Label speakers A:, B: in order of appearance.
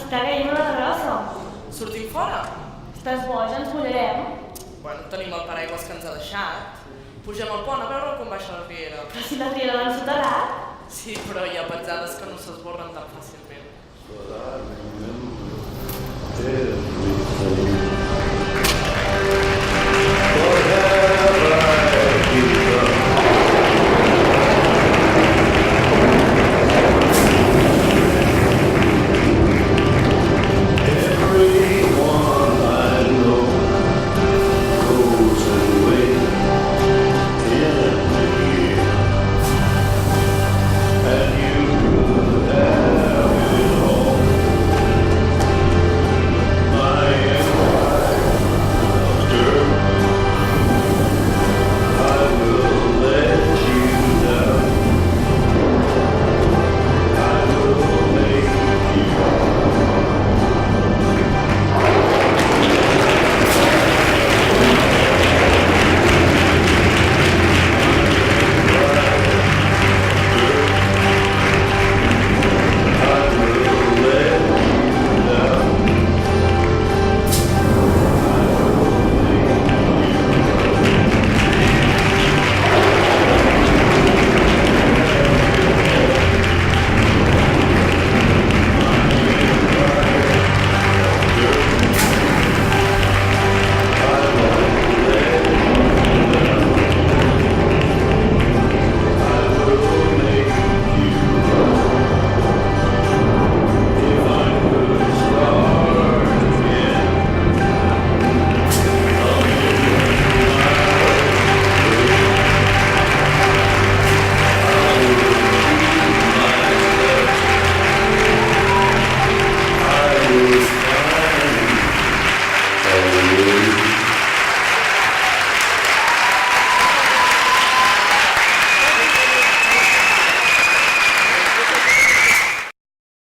A: Està caient una grossa.
B: Sortim fora?
A: Estàs boig, ens mullarem?
B: Bueno, tenim el paraigües que ens ha deixat. Pugem al pont a veure com baixa la riera.
A: Però si la riera l'han soterrat?
B: Sí, però hi ha petjades que no s'esborren tan fàcilment.